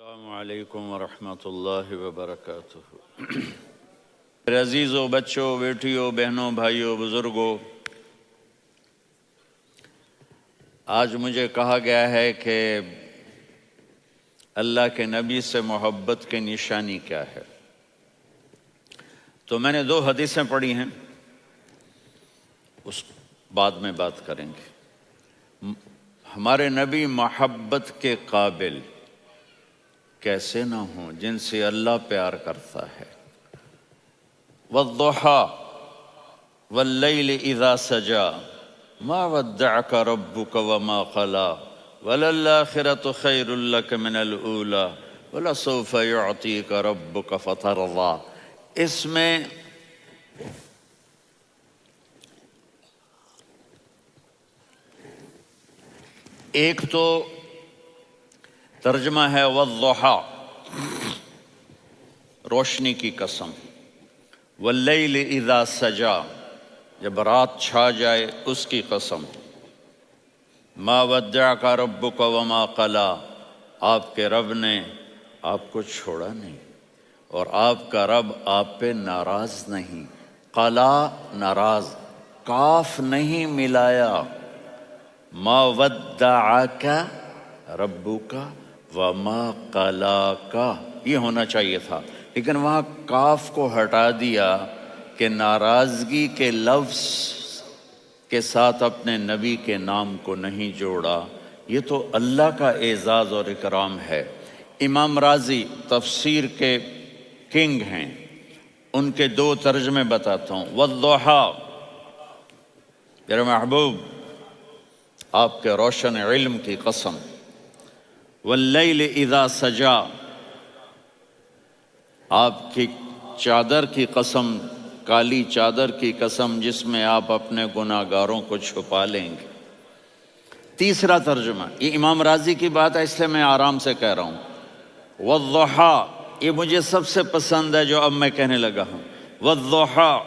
السلام علیکم ورحمۃ اللہ وبرکاتہ۔ میرے عزیزوں، بچوں، بیٹیوں، بہنوں، بھائیوں، بزرگوں، آج مجھے کہا گیا ہے کہ اللہ کے نبی سے محبت کی نشانی کیا ہے، تو میں نے 2 حدیثیں پڑھی ہیں، اس بعد میں بات کریں گے۔ ہمارے نبی محبت کے قابل کیسے نہ ہوں جن سے اللہ پیار کرتا ہے۔ والضحیٰ واللیل اذا سجا ما ودعک ربک وما قلی وللآخرۃ خیر لک من الاولی ولسوف یعطیک ربک فترضی۔ اس میں ایک تو ترجمہ ہے والضحیٰ، روشنی کی قسم، واللیل اذا سجا، جب رات چھا جائے اس کی قسم، ما ودعک ربک وما قلی، آپ کے رب نے آپ کو چھوڑا نہیں اور آپ کا رب آپ پہ ناراض نہیں۔ قلا ناراض، کاف نہیں ملایا۔ ما ودعک ربک وما قلاک، یہ ہونا چاہیے تھا، لیکن وہاں کاف کو ہٹا دیا کہ ناراضگی کے لفظ کے ساتھ اپنے نبی کے نام کو نہیں جوڑا۔ یہ تو اللہ کا اعزاز اور اکرام ہے۔ امام راضی تفسیر کے کنگ ہیں، ان کے 2 ترجمے بتاتا ہوں۔ والضحیٰ، میرے محبوب آپ کے روشن علم کی قسم، واللیل اذا سجا، آپ کی چادر کی قسم، کالی چادر کی قسم جس میں آپ اپنے گناہگاروں کو چھپا لیں گے۔ تیسرا ترجمہ، یہ امام راضی کی بات ہے اس لیے میں آرام سے کہہ رہا ہوں۔ والضحیٰ، یہ مجھے سب سے پسند ہے جو اب میں کہنے لگا ہوں۔ والضحیٰ،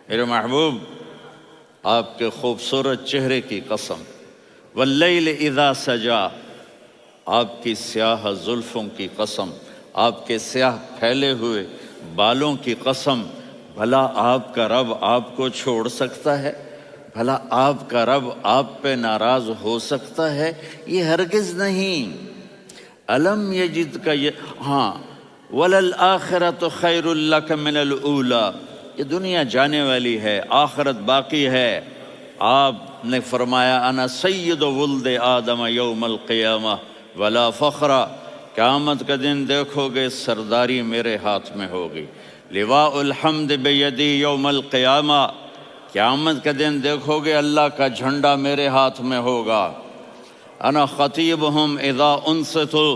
میرے محبوب آپ کے خوبصورت چہرے کی قسم، واللیل اذا سجا، آپ کی سیاہ زلفوں کی قسم، آپ کے سیاہ پھیلے ہوئے بالوں کی قسم۔ بھلا آپ کا رب آپ کو چھوڑ سکتا ہے؟ بھلا آپ کا رب آپ پہ ناراض ہو سکتا ہے؟ یہ ہرگز نہیں۔ الم یجد کا ہاں، وللآخرۃ خیر لک من الاولی، یہ دنیا جانے والی ہے، آخرت باقی ہے۔ آپ نے فرمایا انا سید ولد آدم یوم القیامہ ولا فخر، قیامت کا دن دیکھو گے سرداری میرے ہاتھ میں ہوگی۔ لواء الحمد بیدی یوم القیامہ، قیامت کا دن دیکھو گے اللہ کا جھنڈا میرے ہاتھ میں ہوگا۔ انا خطیبہم اذا انصتوا،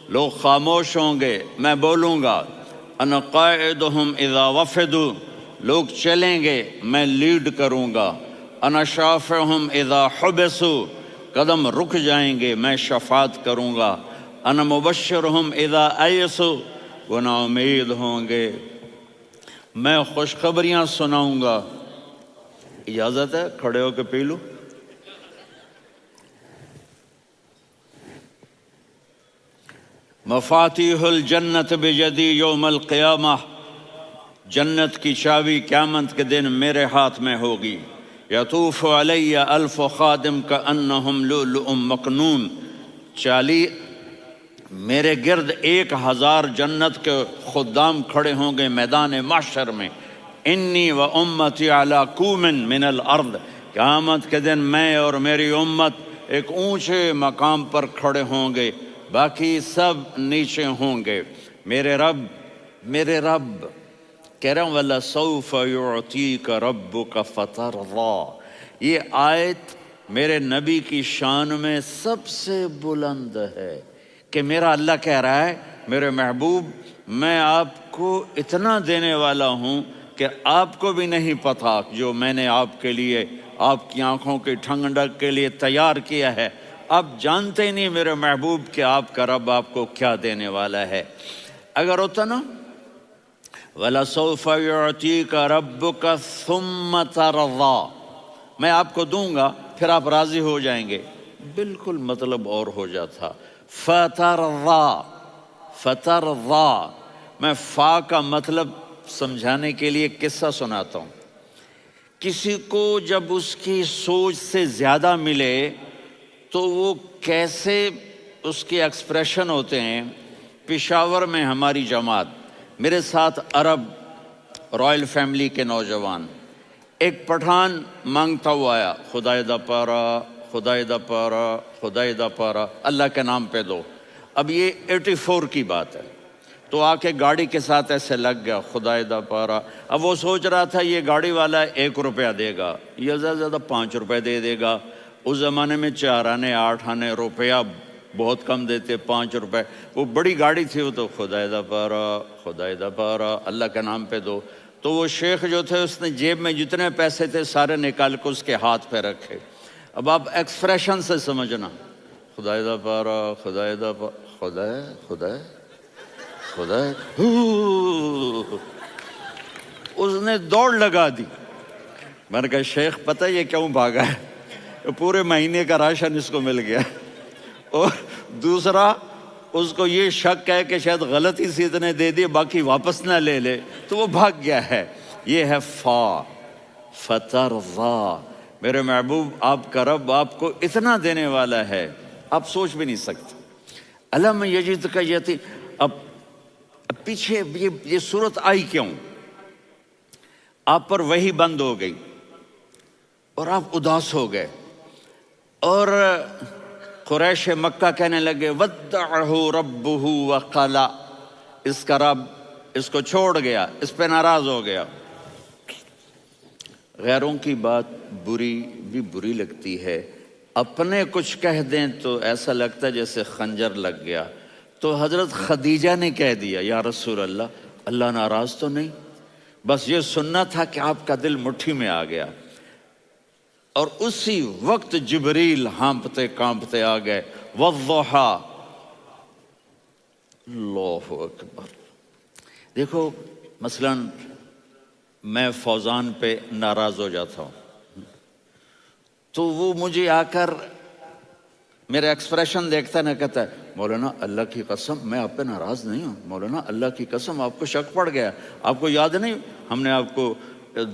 لوگ خاموش ہوں گے میں بولوں گا۔ انا قائدہم اذا وفدوا، لوگ چلیں گے میں لیڈ کروں گا۔ انا شافعہم اذا حبسوا، قدم رک جائیں گے میں شفاعت کروں گا۔ انا مبشرہم اذا ایسوا، وہ نا امید ہوں گے میں خوشخبریاں سناؤں گا۔ اجازت ہے کھڑے ہو کے پی لوں؟ مفاتیح الجنت بیدی یوم القیامہ، جنت کی چابی قیامت کے دن میرے ہاتھ میں ہوگی۔ یطوف علی الف خادم کانہم لؤلؤ مکنون، میرے گرد 1000 جنت کے خدام کھڑے ہوں گے میدان محشر میں۔ انی و امتی علی کوم من الارض، قیامت کے دن میں اور میری امت ایک اونچے مقام پر کھڑے ہوں گے، باقی سب نیچے ہوں گے۔ میرے رب کہہ رہا ہوں وَلَسَوْفَ يُعْطِيكَ رَبُّكَ فَتَرْضَىٰ، یہ آیت میرے نبی کی شان میں سب سے بلند ہے کہ میرا اللہ کہہ رہا ہے میرے محبوب میں آپ کو اتنا دینے والا ہوں کہ آپ کو بھی نہیں پتا جو میں نے آپ کے لیے، آپ کی آنکھوں کی ٹھنڈک کے لیے تیار کیا ہے۔ آپ جانتے نہیں میرے محبوب کہ آپ کا رب آپ کو کیا دینے والا ہے۔ اگر ہوتا نا وَلَسَوْفَ يُعْطِيكَ رَبُّكَ ثُمَّ تَرْضَىٰ، میں آپ کو دوں گا پھر آپ راضی ہو جائیں گے، بالکل مطلب اور ہو جاتا۔ فَتَرْضَىٰ، فترضا، میں فا کا مطلب سمجھانے کے لیے قصہ سناتا ہوں۔ کسی کو جب اس کی سوچ سے زیادہ ملے تو وہ کیسے اس کے ایکسپریشن ہوتے ہیں۔ پشاور میں ہماری جماعت، میرے ساتھ عرب رائل فیملی کے نوجوان، ایک پٹھان مانگتا ہوا آیا، خدائے دا پارا، خدائے دا پارا، خدائے دا پارا، اللہ کے نام پہ دو۔ اب یہ 84 کی بات ہے، تو آ کے گاڑی کے ساتھ ایسے لگ گیا، خدائے دا پارا۔ اب وہ سوچ رہا تھا یہ گاڑی والا 1 روپیہ دے گا یا زیادہ زیادہ 5 روپے دے دے گا۔ اس زمانے میں 4 آنے 8 آنے روپیہ بہت کم دیتے، 5 روپے، وہ بڑی گاڑی تھی، وہ تو خدائے دا پارا، خدائے دا پارا، اللہ کے نام پہ دو۔ تو وہ شیخ جو تھے اس نے جیب میں جتنے پیسے تھے سارے نکال کے اس کے ہاتھ پہ رکھے۔ اب آپ ایکسپریشن سے سمجھنا، خدائے دا پارا، خدائے دا پارا، خدائے خدائے خدائے، اس نے دوڑ لگا دی۔ میں نے کہا شیخ پتہ یہ کیوں بھاگا ہے؟ پورے مہینے کا راشن اس کو مل گیا، اور دوسرا اس کو یہ شک ہے کہ شاید غلطی سے اتنے دے دیے باقی واپس نہ لے لے، تو وہ بھاگ گیا ہے۔ یہ ہے فا، فترضا۔ میرے محبوب آپ کا رب آپ کو اتنا دینے والا ہے آپ سوچ بھی نہیں سکتے۔ الم یجدک یتیم، اب پیچھے یہ صورت آئی کیوں؟ آپ پر وحی بند ہو گئی اور آپ اداس ہو گئے، اور قریش مکہ کہنے لگے ودعہ ربہ وقلا، اس کا رب اس کو چھوڑ گیا، اس پہ ناراض ہو گیا۔ غیروں کی بات بری لگتی ہے، اپنے کچھ کہہ دیں تو ایسا لگتا ہے جیسے خنجر لگ گیا۔ تو حضرت خدیجہ نے کہہ دیا یا رسول اللہ، اللہ ناراض تو نہیں؟ بس یہ سننا تھا کہ آپ کا دل مٹھی میں آ گیا۔ اور اسی وقت جبریل ہانپتے کانپتے آ گئے، والضحی، اللہ اکبر۔ دیکھو مثلا میں فوزان پہ ناراض ہو جاتا ہوں تو وہ مجھے آ کر میرا ایکسپریشن دیکھتا ہے، نہ کہتا ہے مولانا اللہ کی قسم میں آپ پہ ناراض نہیں ہوں، مولانا اللہ کی قسم آپ کو شک پڑ گیا، آپ کو یاد نہیں ہم نے آپ کو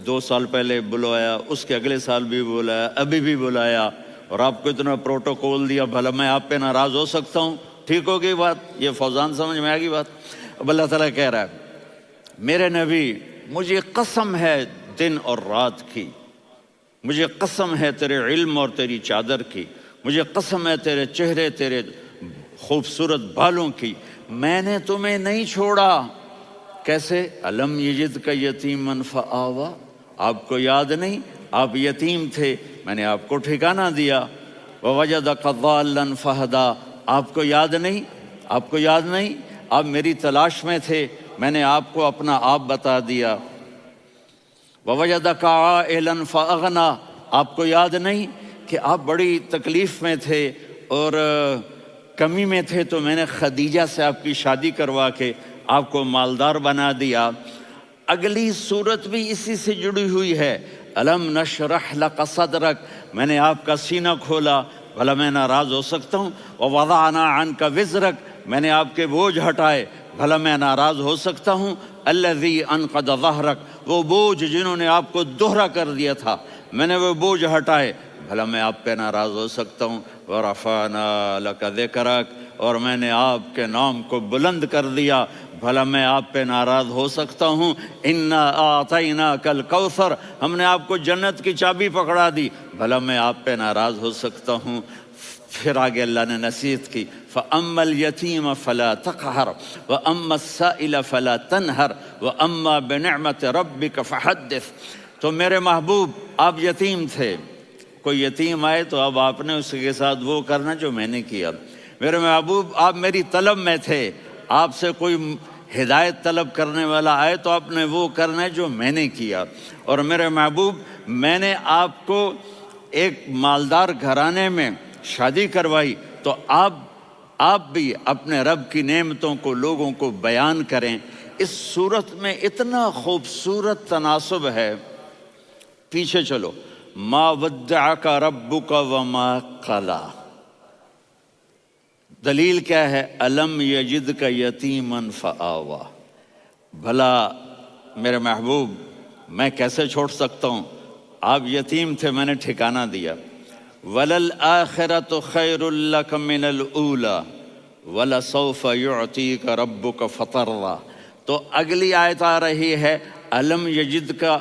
2 سال پہلے بلایا، اس کے اگلے سال بھی بلایا، ابھی بھی بلایا، اور آپ کو اتنا پروٹوکول دیا، بھلا میں آپ پہ ناراض ہو سکتا ہوں؟ ٹھیک ہوگی بات؟ یہ فوزان سمجھ میں آ گئی بات؟ اب اللہ تعالیٰ کہہ رہا ہے میرے نبی مجھے قسم ہے دن اور رات کی، مجھے قسم ہے تیرے علم اور تیری چادر کی، مجھے قسم ہے تیرے چہرے تیرے خوبصورت بالوں کی، میں نے تمہیں نہیں چھوڑا۔ کیسے؟ الم یجدک یتیما فآویٰ، آپ کو یاد نہیں آپ یتیم تھے، میں نے آپ کو ٹھکانہ دیا۔ ووجدک ضالا فہدیٰ، آپ کو یاد نہیں، آپ کو یاد نہیں آپ میری تلاش میں تھے، میں نے آپ کو اپنا آپ بتا دیا۔ ووجدک عائلا فاغنیٰ، آپ کو یاد نہیں کہ آپ بڑی تکلیف میں تھے اور کمی میں تھے، تو میں نے خدیجہ سے آپ کی شادی کروا کے آپ کو مالدار بنا دیا۔ اگلی صورت بھی اسی سے جڑی ہوئی ہے، الم نشرح لک صدرک، میں نے آپ کا سینہ کھولا، بھلا میں ناراض ہو سکتا ہوں؟ ووضعنا عنک وزرک، میں نے آپ کے بوجھ ہٹائے، بھلا میں ناراض ہو سکتا ہوں؟ الذی انقض ظہرک، وہ بوجھ جنہوں نے آپ کو دوہرا کر دیا تھا، میں نے وہ بوجھ ہٹائے، بھلا میں آپ پہ ناراض ہو سکتا ہوں؟ ورفعنا لک ذکرک، اور میں نے آپ کے نام کو بلند کر دیا، بھلا میں آپ پہ ناراض ہو سکتا ہوں؟ انا اعطیناک الکوثر، ہم نے آپ کو جنت کی چابی پکڑا دی، بھلا میں آپ پہ ناراض ہو سکتا ہوں؟ پھر آگے اللہ نے نصیحت کی، فَأَمَّا الْيَتِيمَ فَلَا تَقْهَرْ وَأَمَّا السَّائِلَ فَلَا تَنْهَرْ وَأَمَّا بِنِعْمَةِ رَبِّكَ فَحَدِّثْ۔ تو میرے محبوب آپ یتیم تھے، کوئی یتیم آئے تو اب آپ نے اس کے ساتھ وہ کرنا جو میں نے کیا۔ میرے محبوب آپ میری طلب میں تھے، آپ سے کوئی ہدایت طلب کرنے والا آئے تو آپ نے وہ کرنا ہے جو میں نے کیا۔ اور میرے محبوب میں نے آپ کو ایک مالدار گھرانے میں شادی کروائی، تو آپ بھی اپنے رب کی نعمتوں کو لوگوں کو بیان کریں۔ اس صورت میں اتنا خوبصورت تناسب ہے، پیچھے چلو، ما ودعک ربک وما قلی، دلیل کیا ہے؟ الم یجد کا یتیمن فآوا، بھلا میرے محبوب میں کیسے چھوڑ سکتا ہوں؟ آپ یتیم تھے، میں نے ٹھکانہ دیا۔ وَلَلْآخِرَةُ خَيْرٌ لَكَ مِنَ الْأُولَى وَلَسَوْفَ يُعْطِيكَ رَبُّكَ فَتَرْضَىٰ۔ تو اگلی آیت آ رہی ہے الم یجد کا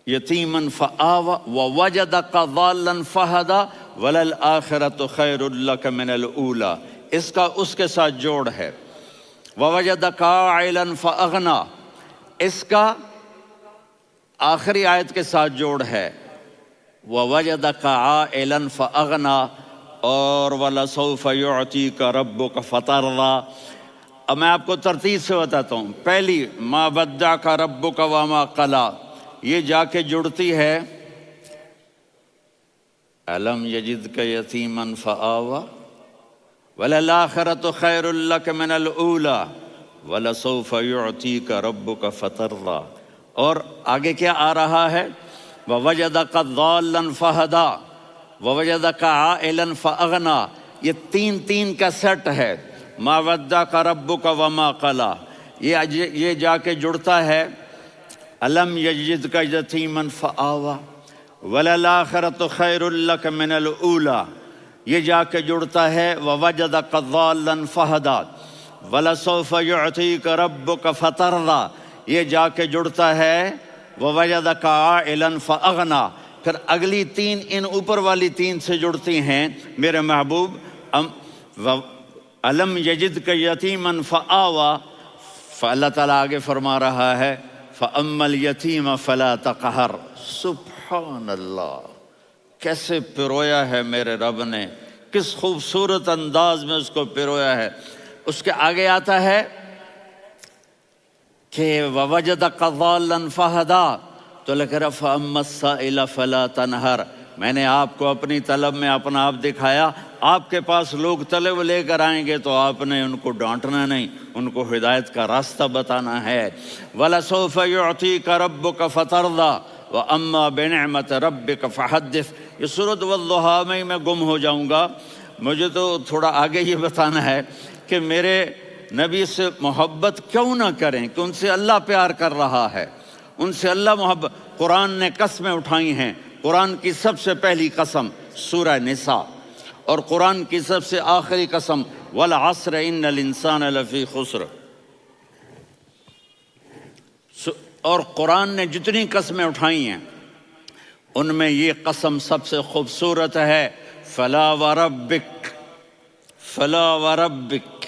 یتیمن فآوا ووجدک ضالا فہدا وللآخرۃ خیر لک من الاولی، اس کا اس کے ساتھ جوڑ ہے۔ ووجدک عائلا فاغنا، اس کا آخری آیت کے ساتھ جوڑ ہے ووجدک عائلا فاغنا اور ولسوف یعطیک ربک فترضیٰ۔ اب میں آپ کو ترتیب سے بتاتا ہوں۔ پہلی ما ودعک ربک وما قلی، یہ جا کے جڑتی ہے الم یجدک یتیما فآوا وللآخرۃ خیر لک من الاولی ولسوف یعطیک ربک فترضیٰ۔ اور آگے کیا آ رہا ہے؟ ووجدک ضالا فہدا ووجدک عائلا فاغنا، یہ تین تین کا سیٹ ہے۔ ما ودعک ربک وما قلی، یہ جا کے جڑتا ہے الم یجدک یتیما فآوا وللآخرۃ خیر لک من الاولی، یہ جا کے جڑتا ہے ووجدک ضالا فہدا ولسوف یعطیک ربک فترضیٰ، یہ جا کے جڑتا ہے ووجدک عائلا فاغنا۔ پھر اگلی تین ان اوپر والی تین سے جڑتی ہیں میرے محبوب۔ الم یجدک یتیما فآوا، فاللہ تعالیٰ آگے فرما رہا ہے فَأَمَّا الْيَتِيمَ فَلَا تَقْهَرْ۔ سبحان اللہ، کیسے پرویا ہے میرے رب نے، کس خوبصورت انداز میں اس کو پرویا ہے۔ اس کے آگے آتا ہے کہ وَوَجَدَكَ ضَالًّا فَهَدَىٰ، تو لکھ رہا فَأَمَّا السَّائِلَ فَلَا تَنْهَرْ، میں نے آپ کو اپنی طلب میں اپنا آپ دکھایا۔ آپ کے پاس لوگ طلب لے کر آئیں گے تو آپ نے ان کو ڈانٹنا نہیں، ان کو ہدایت کا راستہ بتانا ہے۔ وَلَسَوْفَ يُعْطِيكَ رَبُّكَ فَتَرْضَىٰ وَأَمَّا بِنِعْمَةِ رَبِّكَ فَحَدِّثْ۔ یہ سورۃ والضحیٰ میں گم ہو جاؤں گا، مجھے تو تھوڑا آگے یہ بتانا ہے کہ میرے نبی سے محبت کیوں نہ کریں، کہ ان سے اللہ پیار کر رہا ہے، ان سے اللہ محبت۔ قرآن نے قسمیں اٹھائی ہیں، قرآن کی سب سے پہلی قسم سورہ نساء، اور قرآن کی سب سے آخری قسم والعصر ان الانسان لفی خسر۔ اور قرآن نے جتنی قسمیں اٹھائی ہیں ان میں یہ قسم سب سے خوبصورت ہے، فلا وربک فلا وربک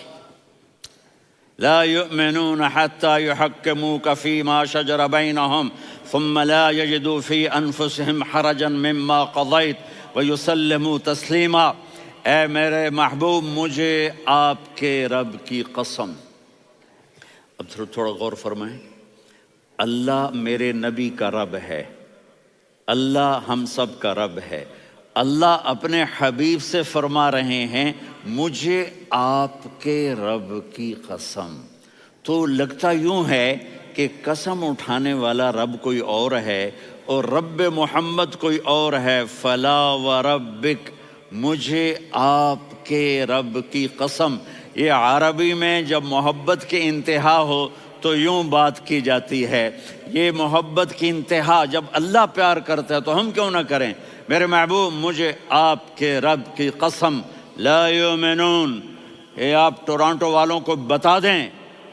لا يؤمنون حتى يحكموك فيما شجر بينهم ثم لا يجدوا في أنفسهم حرجا مما قضيت ويسلموا تسلیما۔ اے میرے محبوب، مجھے آپ کے رب کی قسم۔ اب تھوڑا غور فرمائیں، اللہ میرے نبی کا رب ہے، اللہ ہم سب کا رب ہے۔ اللہ اپنے حبیب سے فرما رہے ہیں مجھے آپ کے رب کی قسم۔ تو لگتا یوں ہے کہ قسم اٹھانے والا رب کوئی اور ہے اور رب محمد کوئی اور ہے۔ فلا وربک، مجھے آپ کے رب کی قسم۔ یہ عربی میں جب محبت کی انتہا ہو تو یوں بات کی جاتی ہے، یہ محبت کی انتہا جب اللہ پیار کرتا ہے تو ہم کیوں نہ کریں۔ میرے محبوب، مجھے آپ کے رب کی قسم، لا یؤمنون، یہ آپ ٹورانٹو والوں کو بتا دیں،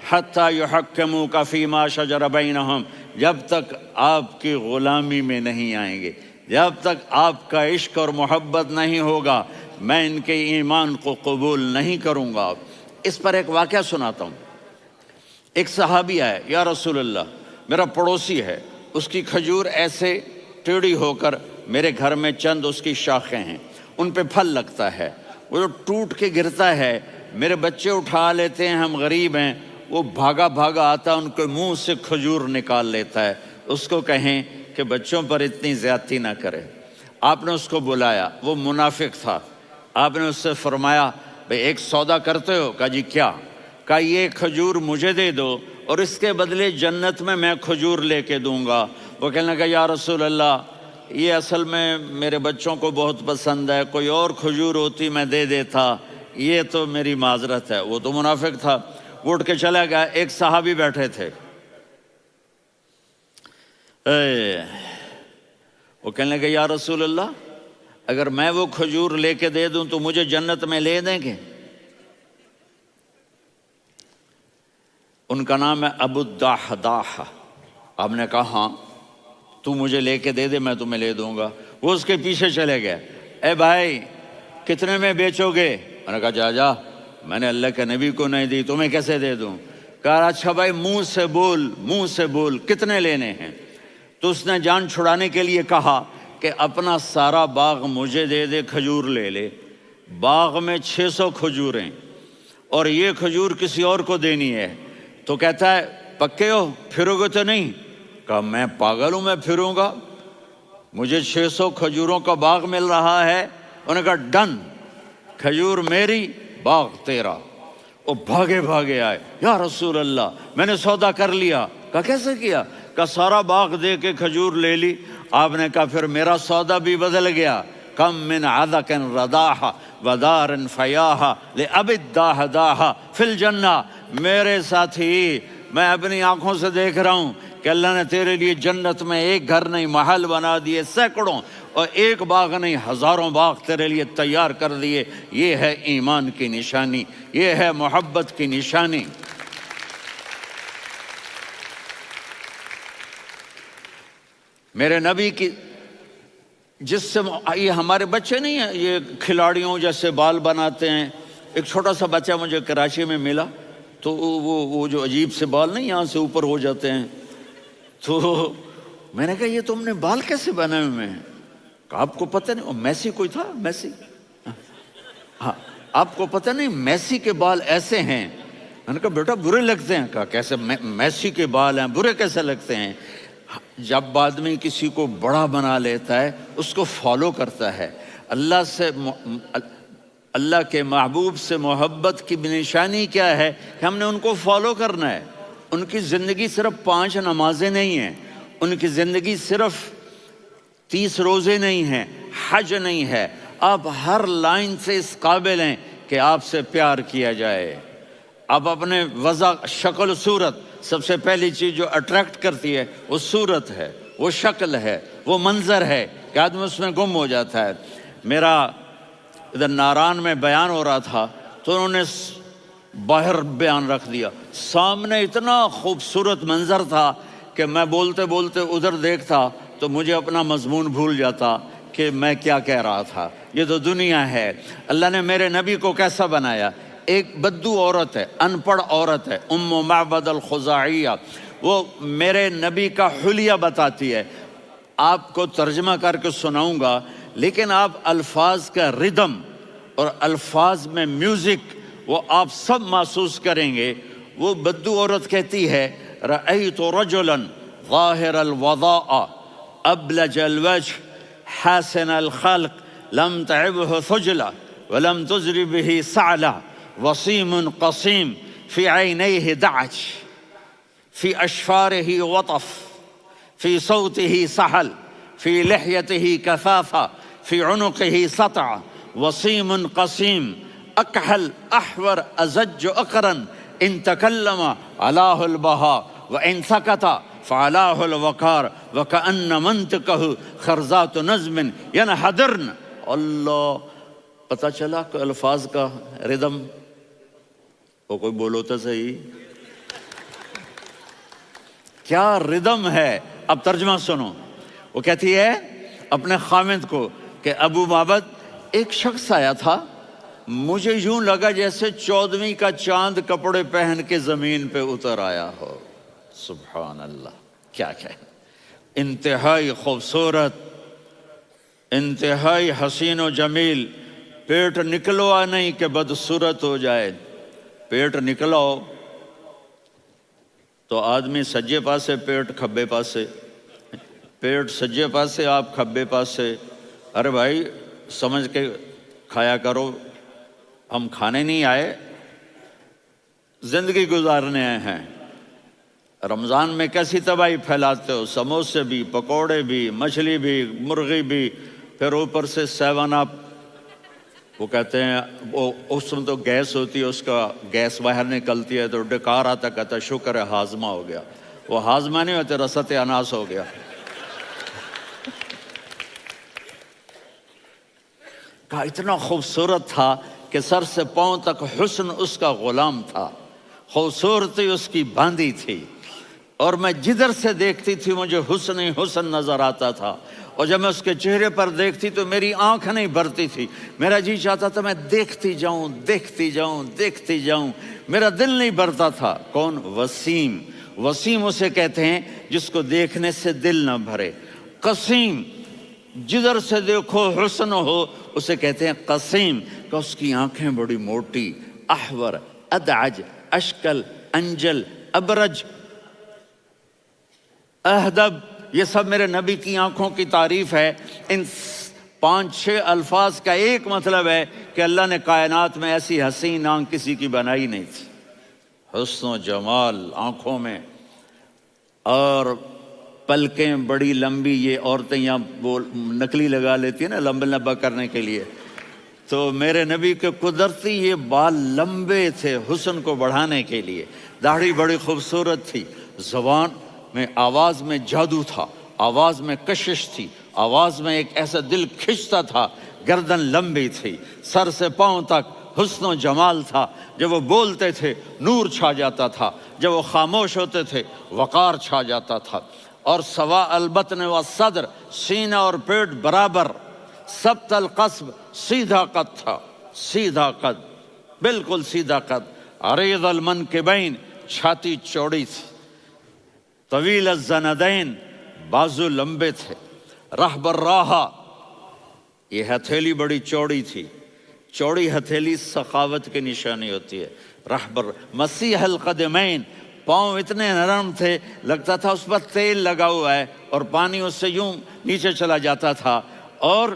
حتی یحکموک فیما شجر بینہم، جب تک آپ کی غلامی میں نہیں آئیں گے، جب تک آپ کا عشق اور محبت نہیں ہوگا، میں ان کے ایمان کو قبول نہیں کروں گا۔ اس پر ایک واقعہ سناتا ہوں۔ ایک صحابی آئے، یا رسول اللہ، میرا پڑوسی ہے، اس کی کھجور ایسے ٹیڑھی ہو کر میرے گھر میں چند اس کی شاخیں ہیں، ان پہ پھل لگتا ہے، وہ جو ٹوٹ کے گرتا ہے، میرے بچے اٹھا لیتے ہیں، ہم غریب ہیں، وہ بھاگا بھاگا آتا ہے، ان کے منہ سے کھجور نکال لیتا ہے۔ اس کو کہیں کہ بچوں پر اتنی زیادتی نہ کرے۔ آپ نے اس کو بلایا، وہ منافق تھا، آپ نے اس سے فرمایا بھئی ایک سودا کرتے ہو؟ کہا جی کیا؟ کہا یہ کھجور مجھے دے دو اور اس کے بدلے جنت میں کھجور لے کے دوں گا۔ وہ کہنے لگا یا رسول اللہ، یہ اصل میں میرے بچوں کو بہت پسند ہے، کوئی اور کھجور ہوتی میں دے دیتا، یہ تو میری معذرت ہے۔ وہ تو منافق تھا، وہ اٹھ کے چلا گیا۔ ایک صحابی بیٹھے تھے، وہ کہنے لگے یا رسول اللہ، اگر میں وہ کھجور لے کے دے دوں تو مجھے جنت میں لے دیں گے؟ ان کا نام ہے ابو الدحداح۔ آپ نے کہا ہاں، تو مجھے لے کے دے دے، میں تمہیں لے دوں گا۔ وہ اس کے پیچھے چلے گئے، اے بھائی کتنے میں بیچو گے؟ میں نے کہا جا میں نے اللہ کے نبی کو نہیں دی، تمہیں کیسے دے دوں؟ کہا اچھا بھائی منہ سے بول کتنے لینے ہیں؟ تو اس نے جان چھڑانے کے لیے کہا کہ اپنا سارا باغ مجھے دے دے، کھجور لے لے۔ باغ میں 600 کھجوریں اور یہ کھجور کسی اور کو دینی ہے۔ تو کہتا ہے پکے ہو، پھرو گے تو نہیں؟ کہا میں پاگل ہوں، میں پھروں گا؟ مجھے 600 کھجوروں کا باغ مل رہا ہے۔ انہوں نے کہا ڈن، کھجور میری، باغ تیرا۔ وہ بھاگے آئے، یا رسول اللہ میں نے سودا کر لیا۔ کہا کیسے کیا؟ کہا سارا باغ دے کے کھجور لے لی۔ آپ نے کہا پھر میرا سودا بھی بدل گیا۔ کم من عذق رداح ودار فیاح لأبی الدحداح فی الجنہ۔ میرے ساتھی، میں اپنی آنکھوں سے دیکھ رہا ہوں کہ اللہ نے تیرے لیے جنت میں ایک گھر نہیں محل بنا دیے سینکڑوں، اور ایک باغ نہیں ہزاروں باغ تیرے لیے تیار کر دیے۔ یہ ہے ایمان کی نشانی، یہ ہے محبت کی نشانی۔ میرے نبی کی جس سے یہ ہمارے بچے نہیں ہیں، یہ کھلاڑیوں جیسے بال بناتے ہیں۔ ایک چھوٹا سا بچہ مجھے کراچی میں ملا، تو وہ جو عجیب سے بال نہیں یہاں سے اوپر ہو جاتے ہیں، تو میں نے کہا یہ تم نے بال کیسے بنائے ہوئے ہیں؟ کہا آپ کو پتہ نہیں؟ میسی کوئی تھا، میسی، ہاں آپ کو پتہ نہیں میسی کے بال ایسے ہیں؟ میں نے کہا بیٹا برے لگتے ہیں۔ کہا کیسے؟ میسی کے بال ہیں برے کیسے لگتے ہیں؟ جب آدمی کسی کو بڑا بنا لیتا ہے اس کو فالو کرتا ہے۔ اللہ کے محبوب سے محبت کی نشانی کیا ہے کہ ہم نے ان کو فالو کرنا ہے۔ ان کی زندگی صرف 5 نمازیں نہیں ہیں، ان کی زندگی صرف 30 روزے نہیں ہیں، حج نہیں ہے۔ آپ ہر لائن سے اس قابل ہیں کہ آپ سے پیار کیا جائے۔ آپ اپنے وضع، شکل و صورت، سب سے پہلی چیز جو اٹریکٹ کرتی ہے وہ صورت ہے، وہ شکل ہے، وہ منظر ہے کہ آدمی اس میں گم ہو جاتا ہے۔ میرا ادھر ناران میں بیان ہو رہا تھا تو انہوں نے باہر بیان رکھ دیا، سامنے اتنا خوبصورت منظر تھا کہ میں بولتے بولتے ادھر دیکھتا تو مجھے اپنا مضمون بھول جاتا کہ میں کیا کہہ رہا تھا۔ یہ تو دنیا ہے۔ اللہ نے میرے نبی کو کیسا بنایا؟ ایک بدو عورت ہے، ان پڑھ عورت ہے، ام معبد الخزاعیہ، وہ میرے نبی کا حلیہ بتاتی ہے۔ آپ کو ترجمہ کر کے سناؤں گا، لیکن آپ الفاظ کا ردم اور الفاظ میں میوزک وہ آپ سب محسوس کریں گے۔ وہ بدو عورت کہتی ہے رأیت رجلا ظاہر الوضاء ابلج الوجه حاسن الخلق لم تعبه ثجلة ولم تزر به سعلة وصيم قصيم في عينيه دعج في أشفاره وطف في صوته سحل في لحيته كثافة في عنقه سطع وصيم قصيم أكحل أحور أزج أقرن إن تكلم علاه البهاء وإن سكت فعلاه الوقار وكأن منطقه خرزات نظم ينحدرن۔ اللہ، پتہ چلا کہ الفاظ کا ردم، وہ کوئی بولو تو صحیح، کیا ردم ہے۔ اب ترجمہ سنو۔ وہ کہتی ہے اپنے خامد کو کہ ابو معبد، ایک شخص آیا تھا، مجھے یوں لگا جیسے 14ویں کا چاند کپڑے پہن کے زمین پہ اتر آیا ہو۔ سبحان اللہ، کیا انتہائی خوبصورت، انتہائی حسین و جمیل۔ پیٹ نکلوا نہیں کہ بدصورت ہو جائے۔ پیٹ نکلاؤ تو آدمی سجے پاسے پیٹ، کھبے پاسے پیٹ، سجے پاسے آپ، کھبے پاسے۔ ارے بھائی سمجھ کے کھایا کرو، ہم کھانے نہیں آئے، زندگی گزارنے آئے ہیں۔ رمضان میں کیسی تباہی پھیلاتے ہو، سموسے بھی، پکوڑے بھی، مچھلی بھی، مرغی بھی، پھر اوپر سے 7 اپ۔ وہ کہتے ہیں وہ اس میں تو گیس ہوتی ہے، اس کا گیس باہر نکلتی ہے تو ڈکار آتا، کہتا ہے شکر ہے ہاضمہ ہو گیا. وہ ہاضمہ نہیں ہوتا، رسط اناس ہو گیا. کہا اتنا خوبصورت تھا کہ سر سے پاؤں تک حسن اس کا غلام تھا، خوبصورتی اس کی باندھی تھی، اور میں جدھر سے دیکھتی تھی مجھے حسن ہی حسن نظر آتا تھا. اور جب میں اس کے چہرے پر دیکھتی تو میری آنکھ نہیں بھرتی تھی، میرا جی چاہتا تھا میں دیکھتی جاؤں دیکھتی جاؤں دیکھتی جاؤں، میرا دل نہیں بھرتا تھا. کون؟ وسیم. وسیم اسے کہتے ہیں جس کو دیکھنے سے دل نہ بھرے. قسیم، جدھر سے دیکھو حسن ہو، اسے کہتے ہیں قسیم، کہ اس کی آنکھیں بڑی موٹی، احور، ادعج، اشکل، انجل، ابرج، اہدب، یہ سب میرے نبی کی آنکھوں کی تعریف ہے. ان 5-6 الفاظ کا ایک مطلب ہے کہ اللہ نے کائنات میں ایسی حسین آنکھ کسی کی بنائی نہیں تھی. حسن و جمال آنکھوں میں، اور پلکیں بڑی لمبی. یہ عورتیں یہاں وہ نکلی لگا لیتی ہیں نا لمبا لمبا کرنے کے لیے، تو میرے نبی کے قدرتی یہ بال لمبے تھے حسن کو بڑھانے کے لیے. داڑھی بڑی خوبصورت تھی. زبان میں، آواز میں جادو تھا، آواز میں کشش تھی، آواز میں ایک ایسا دل کھنچتا تھا. گردن لمبی تھی، سر سے پاؤں تک حسن و جمال تھا. جب وہ بولتے تھے نور چھا جاتا تھا، جب وہ خاموش ہوتے تھے وقار چھا جاتا تھا. اور سوا البطن و صدر، سینہ اور پیٹ برابر، سبت القصب، سیدھا قد تھا، سیدھا قد، بالکل سیدھا قد. عریض المنکبین، چھاتی چوڑی تھی. طویل الزندین، بازو لمبے تھے. رحب الراحہ، یہ ہتھیلی بڑی چوڑی تھی. چوڑی ہتھیلی سخاوت کی نشانی ہوتی ہے. رحب مسیح القدمین، پاؤں اتنے نرم تھے لگتا تھا اس پر تیل لگا ہوا ہے، اور پانی اس سے یوں نیچے چلا جاتا تھا. اور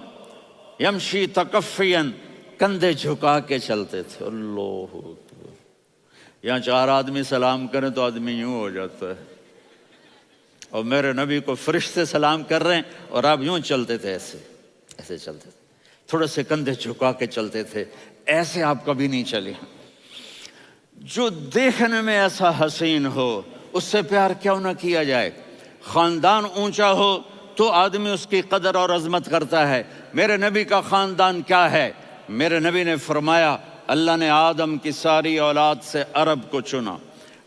یمشی تکفین، کندھے جھکا کے چلتے تھے. اللہ اکبر. یہاں 4 آدمی سلام کریں تو آدمی یوں ہو جاتا ہے، اور میرے نبی کو فرشتے سلام کر رہے ہیں اور آپ یوں چلتے تھے، ایسے ایسے چلتے تھے، تھوڑے سے کندھے جھکا کے چلتے تھے. ایسے آپ کبھی نہیں چلے. جو دیکھنے میں ایسا حسین ہو اس سے پیار کیوں نہ کیا جائے. خاندان اونچا ہو تو آدمی اس کی قدر اور عظمت کرتا ہے. میرے نبی کا خاندان کیا ہے؟ میرے نبی نے فرمایا اللہ نے آدم کی ساری اولاد سے عرب کو چنا،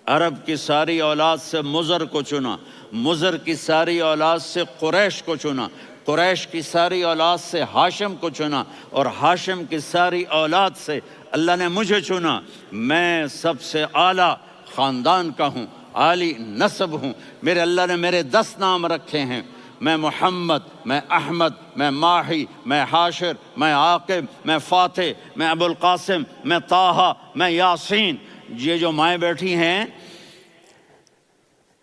عرب کی ساری اولاد سے مضر کو چنا، مضر کی ساری اولاد سے قریش کو چنا، قریش کی ساری اولاد سے ہاشم کو چنا، اور ہاشم کی ساری اولاد سے اللہ نے مجھے چنا. میں سب سے اعلیٰ خاندان کا ہوں، عالی نسب ہوں. میرے اللہ نے میرے 10 نام رکھے ہیں. میں محمد، میں احمد، میں ماہی، میں حاشر، میں عاقب، میں فاتح، میں ابو القاسم، میں طٰہٰ، میں یاسین. یہ جو مائیں بیٹھی ہیں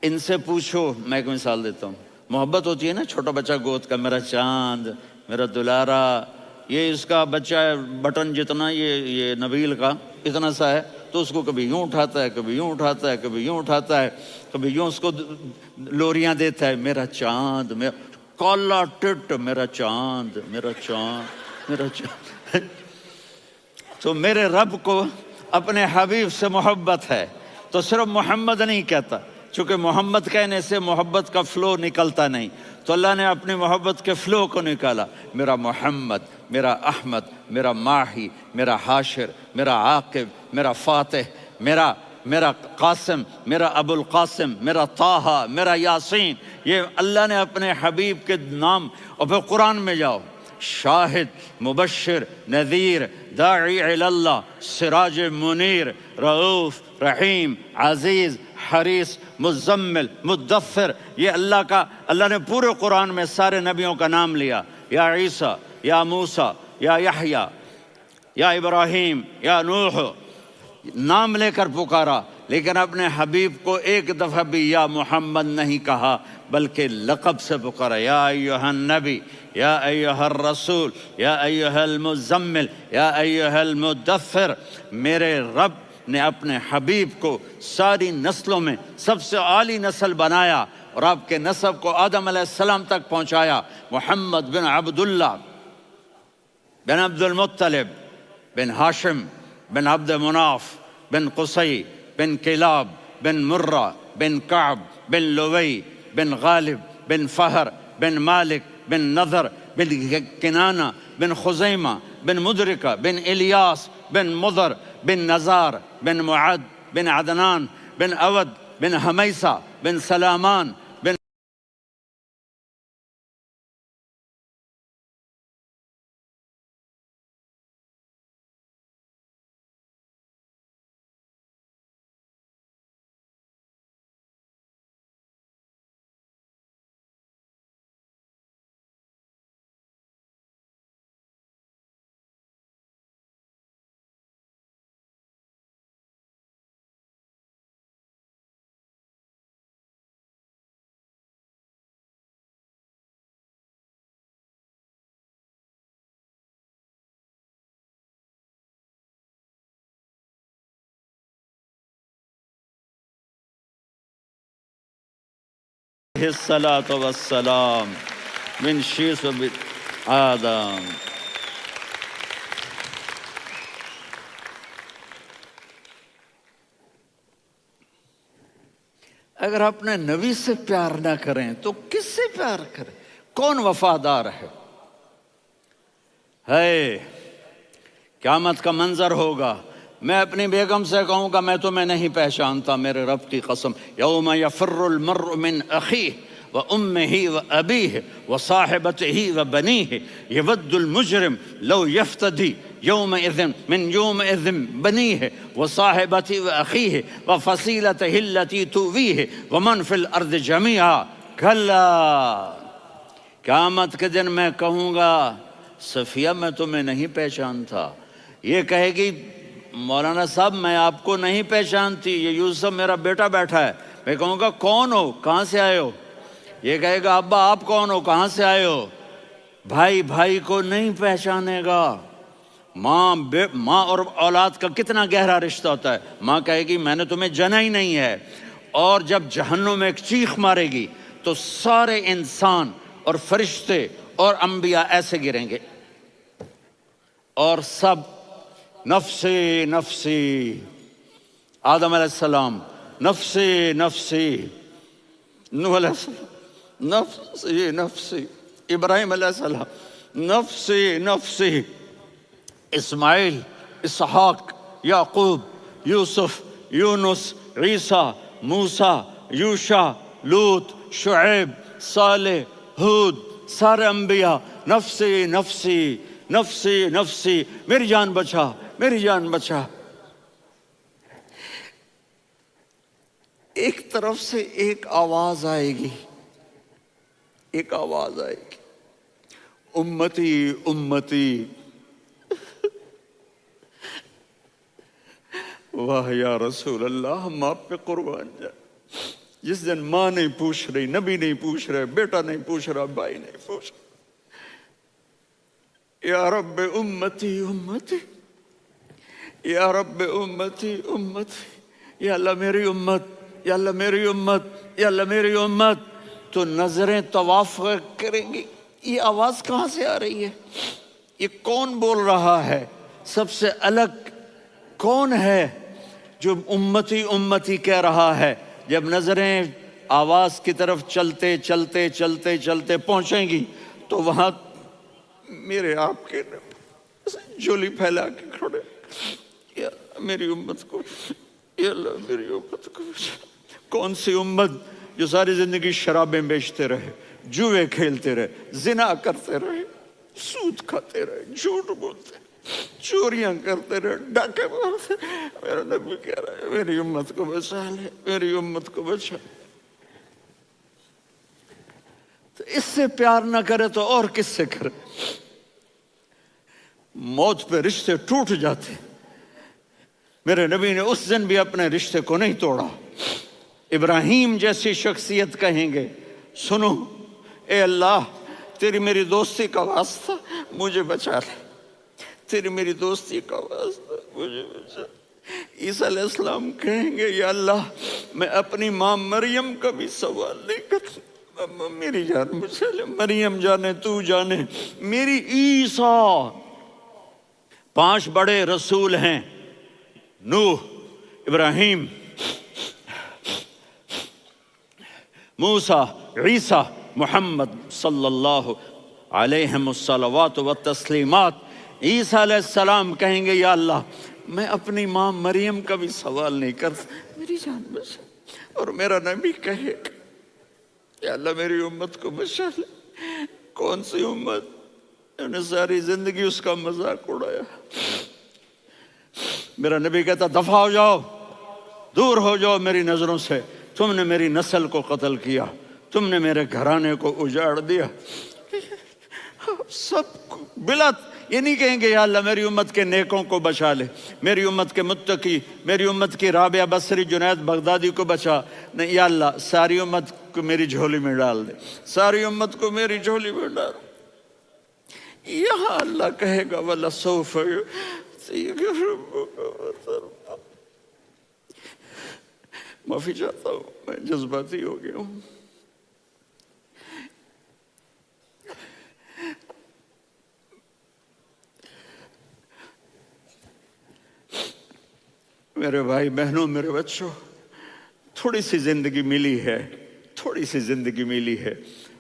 ان سے پوچھو. میں ایک مثال دیتا ہوں. محبت ہوتی ہے نا چھوٹا بچہ گود کا، میرا چاند، میرا دلارا. یہ اس کا بچہ بٹن جتنا یہ نبیل کا اتنا سا ہے، تو اس کو کبھی یوں اٹھاتا ہے، کبھی یوں اٹھاتا ہے، کبھی یوں اٹھاتا ہے، کبھی یوں اس کو لوریاں دیتا ہے. میرا چاند، میرا کالا ٹٹ، میرا چاند، میرا چاند، میرا چاند. تو میرے رب کو اپنے حبیب سے محبت ہے تو صرف محمد نہیں کہتا، چونکہ محمد کہنے سے محبت کا فلو نکلتا نہیں، تو اللہ نے اپنی محبت کے فلو کو نکالا. میرا محمد، میرا احمد، میرا ماہی، میرا حاشر، میرا عاقب، میرا فاتح، میرا قاسم، میرا ابو القاسم، میرا طٰہٰ، میرا یاسین. یہ اللہ نے اپنے حبیب کے نام. اور پھر قرآن میں جاؤ، شاہد، مبشر، نذیر، داعی الی اللہ، سراج منیر، رؤوف، رحیم، عزیز، حریص، مزمل، مدثر. یہ اللہ نے پورے قرآن میں سارے نبیوں کا نام لیا. یا عیسیٰ، یا موسیٰ، یا یحییٰ، یا ابراہیم، یا نوح، نام لے کر پکارا. لیکن اپنے حبیب کو ایک دفعہ بھی یا محمد نہیں کہا بلکہ لقب سے پکارا. یا ایھا النبی، یا ایھا الرسول، یا ایھا المزمل، یا ایھا المدثر. میرے رب نے اپنے حبیب کو ساری نسلوں میں سب سے عالی نسل بنایا اور آپ کے نسب کو آدم علیہ السلام تک پہنچایا. محمد بن عبداللہ بن عبد المطلب بن ہاشم بن عبد مناف بن قصی بن کلاب بن مرہ بن کعب بن لوی بن غالب بن فہر بن مالک بن نضر بن کنانہ بن خزیمہ بن مدرکہ بن الیاس بن مضر بن نزار بن معد بن عدنان بن اود بن حمیسہ بن سلامان بن الصلاة والسلام من شیس آدم. اگر اپنے نبی سے پیار نہ کریں تو کس سے پیار کریں؟ کون وفادار ہے؟ قیامت کا منظر ہوگا، میں اپنی بیگم سے کہوں گا میں تمہیں نہیں پہچانتا، میرے رب کی قسم، یوم یفر المرء من اخیہ وامہ وابیہ وصاحبتہ وبنیہ یود المجرم لو یفتدی یومئذ من یومئذ بنیہ وصاحبتہ واخیہ وفصیلتہ التی تؤویہ ومن فی الارض جمیعا کلا. قیامت کے دن میں کہوں گا صفیہ میں تمہیں نہیں پہچانتا، یہ کہے گی مولانا صاحب میں آپ کو نہیں پہچانتی، یہ یوسف میرا بیٹا بیٹھا ہے. میں کہوں گا کون ہو، کہاں سے آئے ہو؟ یہ کہے گا ابا آپ کون ہو، کہاں سے آئے ہو؟ بھائی بھائی کو نہیں پہچانے گا. ماں اور اولاد کا کتنا گہرا رشتہ ہوتا ہے. ماں کہے گی میں نے تمہیں جنا ہی نہیں ہے. اور جب جہنم میں ایک چیخ مارے گی تو سارے انسان اور فرشتے اور انبیاء ایسے گریں گے اور سب نفسی نفسی. آدم علیہ السلام نفسی نفسی، نوح علیہ السلام نفسی نفسی، ابراہیم علیہ السلام نفسی نفسی، اسماعیل، اسحاق، یعقوب، یوسف، یونس، عیسیٰ، موسیٰ، یوشع، لوط، شعیب، صالح، ہود، سارے انبیاء نفسی نفسی نفسی نفسی، میری جان بچا میری جان بچا. ایک طرف سے ایک آواز آئے گی، ایک آواز آئے گی، امتی امتی. واہ یا رسول اللہ، ہم آپ پہ قربان جائیں. جس دن ماں نہیں پوچھ رہی، نبی نہیں پوچھ رہے، بیٹا نہیں پوچھ رہا، بھائی نہیں پوچھ رہا، یا رب امتی امتی، یا رب امتی امتی، یا اللہ میری امت، یا اللہ میری امت، یا اللہ میری امت. تو نظریں طواف کریں گی، یہ آواز کہاں سے آ رہی ہے؟ یہ کون بول رہا ہے؟ سب سے الگ کون ہے جو امتی امتی کہہ رہا ہے؟ جب نظریں آواز کی طرف چلتے چلتے چلتے چلتے پہنچیں گی تو وہاں میرے آپ کے جولی پھیلا کے کھڑے، یا میری امت کو، یا اللہ میری امت کو. کون سی امت جو ساری زندگی شرابیں بیچتے رہے، جوئے کھیلتے رہے، زنا کرتے رہے، سود کھاتے رہے، جھوٹ بولتے، چوریاں کرتے رہے، ڈاکے مارتے. میرا نبی کہہ رہا ہے میری امت کو بچا لے، میری امت کو بچا. تو اس سے پیار نہ کرے تو اور کس سے کرے؟ موت پہ رشتے ٹوٹ جاتے. میرے نبی نے اس دن بھی اپنے رشتے کو نہیں توڑا. ابراہیم جیسی شخصیت کہیں گے سنو اے اللہ تیری میری دوستی کا واسطہ مجھے بچا لے، تیری میری دوستی کا واسطہ مجھے بچا. عیسیٰ علیہ السلام کہیں گے یا اللہ میں اپنی ماں مریم کا بھی سوال نہیں کرتا، میری جان بچا لے. مریم جانے تو جانے، میری عیسیٰ 5 بڑے رسول ہیں، نوح، ابراہیم، موسیٰ، عیسیٰ، محمد صلی اللہ علیہ الصلوات والتسلیمات۔ عیسیٰ علیہ السلام کہیں گے یا اللہ میں اپنی ماں مریم کا بھی سوال نہیں کرتا، میری جان بچا۔ اور میرا نبی کہے گا یا اللہ میری امت کو بچا لے۔ کون سی امت؟ انہوں نے ساری زندگی اس کا مذاق اڑایا۔ میرا نبی کہتا دفع ہو جاؤ، دور ہو جاؤ میری نظروں سے، تم نے میری نسل کو قتل کیا، تم نے میرے گھرانے کو اجاڑ دیا۔ سب بلا یہ نہیں کہیں گے یا اللہ میری امت کے نیکوں کو بچا لے، میری امت کے متقی، میری امت کی رابعہ بصری، جنید بغدادی کو بچا، نہیں یا اللہ ساری امت کو میری جھولی میں ڈال دے، ساری امت کو میری جھولی میں ڈال۔ یہاں اللہ کہے گا وَلَسَوْفَ يُعْطِيكَ رَبُّكَ فَتَرْضَىٰ۔ معافی چاہتا ہوں، میں جذباتی ہو گیا ہوں۔ میرے بھائی بہنوں، میرے بچوں، تھوڑی سی زندگی ملی ہے، تھوڑی سی زندگی ملی ہے،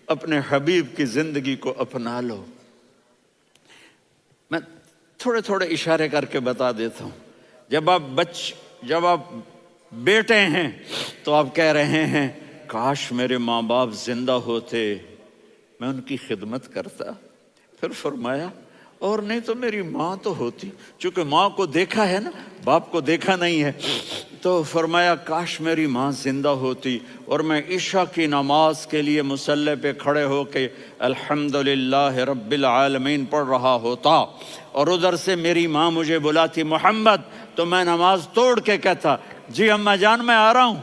اپنے حبیب کی زندگی کو اپنا لو۔ میں تھوڑے تھوڑے اشارے کر کے بتا دیتا ہوں۔ جب آپ بیٹے ہیں تو آپ کہہ رہے ہیں کاش میرے ماں باپ زندہ ہوتے، میں ان کی خدمت کرتا۔ پھر فرمایا اور نہیں تو میری ماں تو ہوتی، چونکہ ماں کو دیکھا ہے نا، باپ کو دیکھا نہیں ہے، تو فرمایا کاش میری ماں زندہ ہوتی اور میں عشاء کی نماز کے لیے مصلی پہ کھڑے ہو کے الحمدللہ رب العالمین پڑھ رہا ہوتا، اور ادھر سے میری ماں مجھے بلاتی محمد، تو میں نماز توڑ کے کہتا جی اماں جان میں آ رہا ہوں،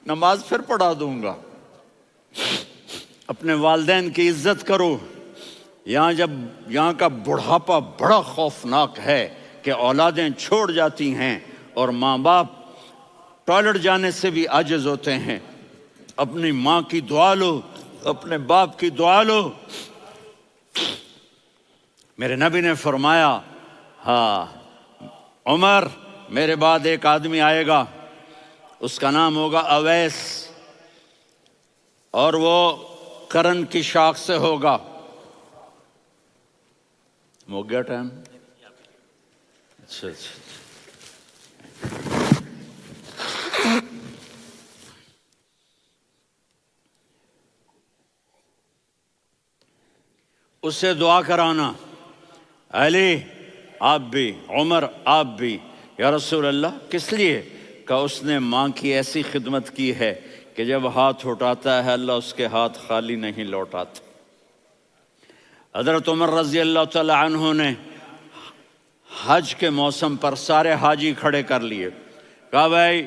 نماز پھر پڑھا دوں گا۔ اپنے والدین کی عزت کرو۔ یہاں کا بڑھاپا بڑا خوفناک ہے کہ اولادیں چھوڑ جاتی ہیں اور ماں باپ ٹوائلٹ جانے سے بھی عاجز ہوتے ہیں۔ اپنی ماں کی دعا لو، اپنے باپ کی دعا لو۔ میرے نبی نے فرمایا ہاں عمر میرے بعد ایک آدمی آئے گا، اس کا نام ہوگا اویس، اور وہ کرن کی شاخ سے ہوگا۔ ہو گیا ٹائم؟ اچھا اس سے دعا کرانا، علی آپ بھی، عمر آپ بھی، یا رسول اللہ کس لیے؟ کہ اس نے ماں کی ایسی خدمت کی ہے کہ جب ہاتھ اٹھاتا ہے اللہ اس کے ہاتھ خالی نہیں لوٹاتا۔ حضرت عمر رضی اللہ تعالی عنہ نے حج کے موسم پر سارے حاجی کھڑے کر لیے، کہا بھائی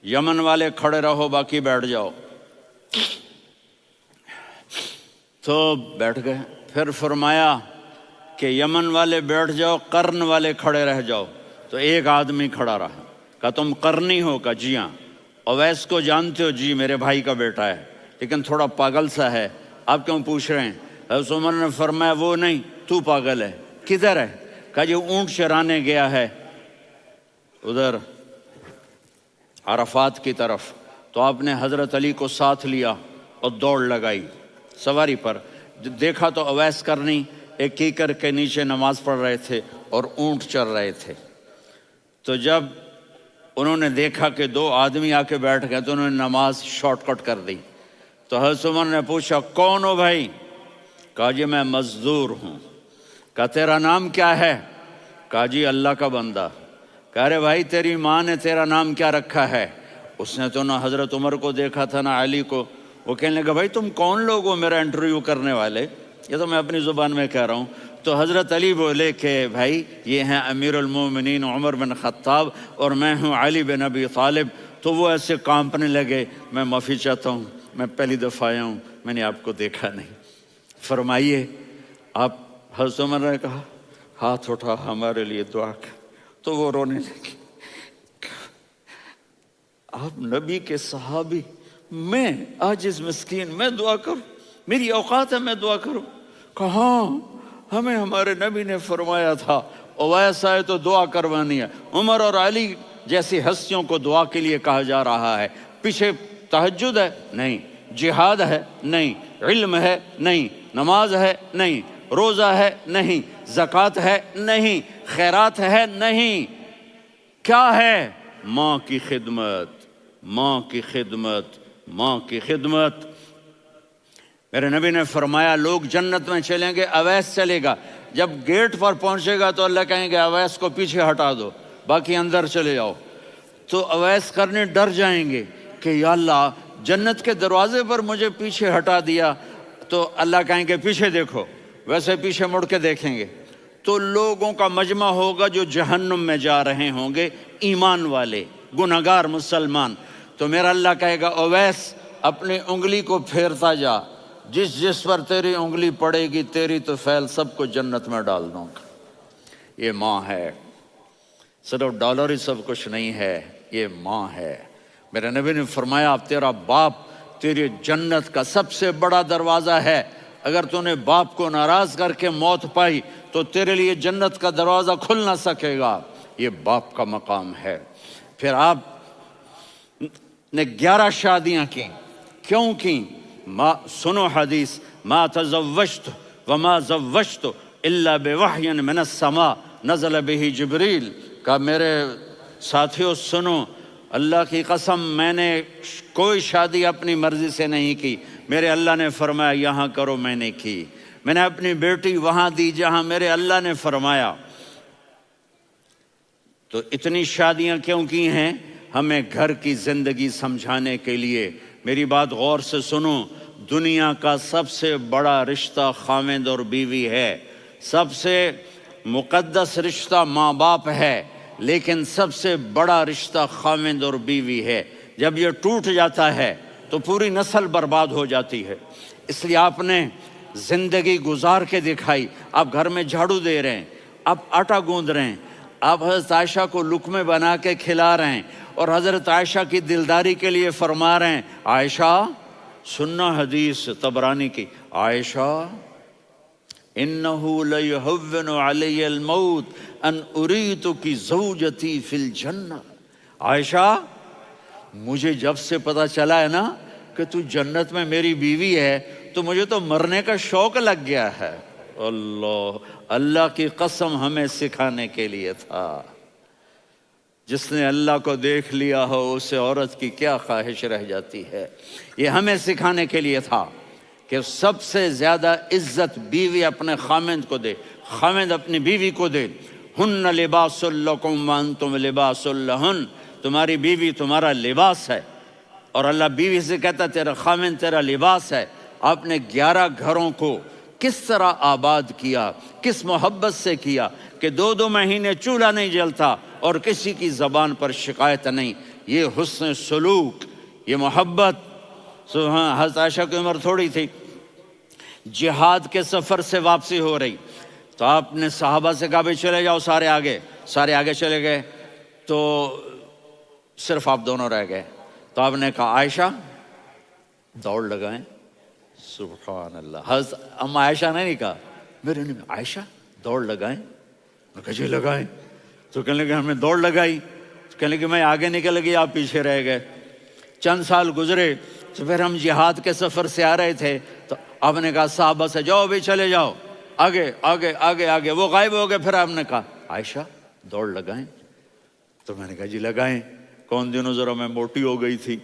یمن والے کھڑے رہو باقی بیٹھ جاؤ، تو بیٹھ گئے۔ پھر فرمایا کہ یمن والے بیٹھ جاؤ، قرن والے کھڑے رہ جاؤ، تو ایک آدمی کھڑا رہا۔ کہا تم قرنی ہو؟ کہا جی ہاں۔ اویس کو جانتے ہو؟ جی میرے بھائی کا بیٹا ہے لیکن تھوڑا پاگل سا ہے، آپ کیوں پوچھ رہے ہیں؟ حضرت عمر نے فرمایا وہ نہیں، تو پاگل ہے۔ کدھر ہے؟ کہا جی اونٹ چرانے گیا ہے ادھر عرفات کی طرف۔ تو آپ نے حضرت علی کو ساتھ لیا اور دوڑ لگائی سواری پر۔ دیکھا تو اویس کرنی ایک کیکر کے نیچے نماز پڑھ رہے تھے اور اونٹ چر رہے تھے۔ تو جب انہوں نے دیکھا کہ 2 آدمی آ کے بیٹھ گئے تو انہوں نے نماز شارٹ کٹ کر دی۔ تو حضرت عمر نے پوچھا کون ہو بھائی؟ کہا جی میں مزدور ہوں۔ کہا تیرا نام کیا ہے؟ کہا جی اللہ کا بندہ۔ کہا رے بھائی تیری ماں نے تیرا نام کیا رکھا ہے؟ اس نے تو نہ حضرت عمر کو دیکھا تھا نہ علی کو۔ وہ کہنے لگا بھائی تم کون لوگ ہو میرا انٹرویو کرنے والے؟ یہ تو میں اپنی زبان میں کہہ رہا ہوں۔ تو حضرت علی بولے کہ بھائی یہ ہیں امیر المومنین عمر بن خطاب اور میں ہوں علی بن ابی طالب۔ تو وہ ایسے کانپنے لگے، میں معافی چاہتا ہوں، میں پہلی دفعہ آیا ہوں، میں نے آپ کو دیکھا نہیں، فرمائیے آپ۔ حضرت عمر نے کہا ہاتھ اٹھا ہمارے لیے دعا کر۔ تو وہ رونے لگے۔ آپ نبی کے صحابی، میں عاجز مسکین، میں دعا کروں؟ میری اوقات ہے میں دعا کروں؟ کہاں ہمیں ہمارے نبی نے فرمایا تھا اویس آئے تو دعا کروانی ہے۔ عمر اور علی جیسی ہستیوں کو دعا کے لیے کہا جا رہا ہے۔ پیچھے تہجد ہے؟ نہیں۔ جہاد ہے؟ نہیں۔ علم ہے؟ نہیں۔ نماز ہے؟ نہیں۔ روزہ ہے؟ نہیں۔ زکوٰۃ ہے؟ نہیں۔ خیرات ہے؟ نہیں۔ کیا ہے؟ ماں کی خدمت، ماں کی خدمت، ماں کی خدمت۔ میرے نبی نے فرمایا لوگ جنت میں چلیں گے، اویس چلے گا، جب گیٹ پر پہنچے گا تو اللہ کہیں گے اویس کو پیچھے ہٹا دو، باقی اندر چلے جاؤ۔ تو اویس کرنے ڈر جائیں گے کہ یا اللہ جنت کے دروازے پر مجھے پیچھے ہٹا دیا، تو اللہ کہیں گے پیچھے دیکھو، ویسے پیچھے مڑ کے دیکھیں گے تو لوگوں کا مجمع ہوگا جو جہنم میں جا رہے ہوں گے، ایمان والے، گنہگار مسلمان۔ تو میرا اللہ کہے گا اویس اپنی انگلی کو پھیرتا جا، جس جس پر تیری انگلی پڑے گی تیری تو فیل سب کو جنت میں ڈال دوں گا۔ یہ ماں ہے، صرف ڈالر ہی سب کچھ نہیں ہے، یہ ماں ہے۔ میرے نبی نے فرمایا اب تیرا باپ تیری جنت کا سب سے بڑا دروازہ ہے، اگر تو نے باپ کو ناراض کر کے موت پائی تو تیرے لیے جنت کا دروازہ کھل نہ سکے گا۔ یہ باپ کا مقام ہے۔ پھر آپ نے 11 شادیاں کی، کیوں کی؟ سنو حدیث، ما تزوجت وما زوجت الا بوحی من السماء نزل به جبریل۔ کہا میرے ساتھیوں سنو، اللہ کی قسم میں نے کوئی شادی اپنی مرضی سے نہیں کی، میرے اللہ نے فرمایا یہاں کرو، میں نے کی۔ میں نے اپنی بیٹی وہاں دی جہاں میرے اللہ نے فرمایا۔ تو اتنی شادیاں کیوں کی ہیں؟ ہمیں گھر کی زندگی سمجھانے کے لیے۔ میری بات غور سے سنو، دنیا کا سب سے بڑا رشتہ خاوند اور بیوی ہے، سب سے مقدس رشتہ ماں باپ ہے، لیکن سب سے بڑا رشتہ خاوند اور بیوی ہے۔ جب یہ ٹوٹ جاتا ہے تو پوری نسل برباد ہو جاتی ہے۔ اس لیے آپ نے زندگی گزار کے دکھائی۔ آپ گھر میں جھاڑو دے رہے ہیں، آپ آٹا گوندھ رہے ہیں، آپ حضرت عائشہ کو لقمے بنا کے کھلا رہے ہیں، اور حضرت عائشہ کی دلداری کے لیے فرما رہے ہیں عائشہ، سننا حدیث طبرانی کی، عائشہ انہو لیہون علی الموت ان اریتک زوجتی فی الجنہ۔ عائشہ مجھے جب سے پتا چلا ہے نا کہ تو جنت میں میری بیوی ہے تو مجھے تو مرنے کا شوق لگ گیا ہے۔ اللہ کی قسم ہمیں سکھانے کے لیے تھا۔ جس نے اللہ کو دیکھ لیا ہو اسے عورت کی کیا خواہش رہ جاتی ہے۔ یہ ہمیں سکھانے کے لیے تھا کہ سب سے زیادہ عزت بیوی اپنے خاوند کو دے، خاوند اپنی بیوی کو دے۔ ہن لباس لکم وانتم لباس لہن، تمہاری بیوی تمہارا لباس ہے، اور اللہ بیوی سے کہتا تیرا خاوند تیرا لباس ہے۔ آپ نے 11 گھروں کو کس طرح آباد کیا، کس محبت سے کیا کہ 2 مہینے چولہا نہیں جلتا اور کسی کی زبان پر شکایت نہیں۔ یہ حسن سلوک، یہ محبت۔ حضرت عائشہ کی عمر تھوڑی تھی، جہاد کے سفر سے واپسی ہو رہی، تو آپ نے صحابہ سے کہا بھائی چلے جاؤ سارے آگے چلے گئے، تو صرف آپ دونوں رہ گئے۔ تو آپ نے کہا عائشہ دوڑ لگائیں۔ سبحان اللہ، حضرت اما عائشہ نے نہیں کہا، میرے نے عائشہ دوڑ لگائیں، میں کہا جی لگائیں۔ تو کہنے لگے ہم نے دوڑ لگائی، تو کہنے لگے میں آگے نکل گئی آپ پیچھے رہ گئے۔ چند سال گزرے تو پھر ہم جہاد کے سفر سے آ رہے تھے، تو آپ نے کہا صحابہ سے جاؤ بھی چلے جاؤ آگے آگے آگے آگے، وہ غائب ہو گئے۔ پھر آپ نے کہا عائشہ دوڑ لگائیں، تو میں نے کہا جی لگائیں۔ کون دنوں ذرا میں موٹی ہو گئی تھی،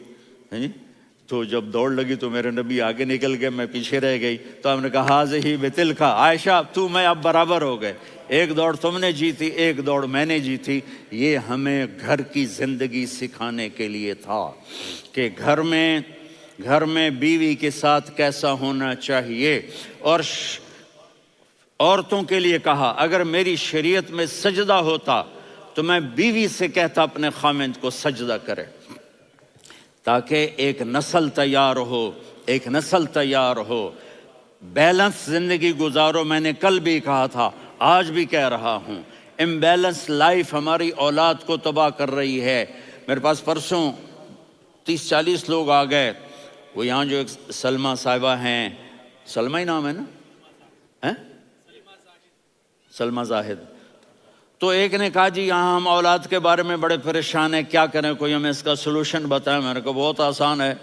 تو جب دوڑ لگی تو میرے نبی آگے نکل گئے، میں پیچھے رہ گئی۔ تو ہم نے کہا ہاذہ بتلک، عائشہ تو میں اب برابر ہو گئے، ایک دوڑ تم نے جیتی ایک دوڑ میں نے جیتی۔ یہ ہمیں گھر کی زندگی سکھانے کے لیے تھا کہ گھر میں بیوی کے ساتھ کیسا ہونا چاہیے۔ اور عورتوں کے لیے کہا اگر میری شریعت میں سجدہ ہوتا تو میں بیوی سے کہتا اپنے خاوند کو سجدہ کرے، تاکہ ایک نسل تیار ہو، بیلنس زندگی گزارو۔ میں نے کل بھی کہا تھا، آج بھی کہہ رہا ہوں، امبیلنس لائف ہماری اولاد کو تباہ کر رہی ہے۔ میرے پاس پرسوں 30-40 لوگ آ گئے، وہ یہاں جو ایک سلمہ صاحبہ ہیں، سلمہ ہی نام ہے نا، سلمہ زاہد. تو ایک نے کہا جی یہاں ہم اولاد کے بارے میں بڑے پریشان ہیں، کیا کریں، کوئی ہمیں اس کا سلوشن بتائیں. میں نے کہا بہت آسان ہے،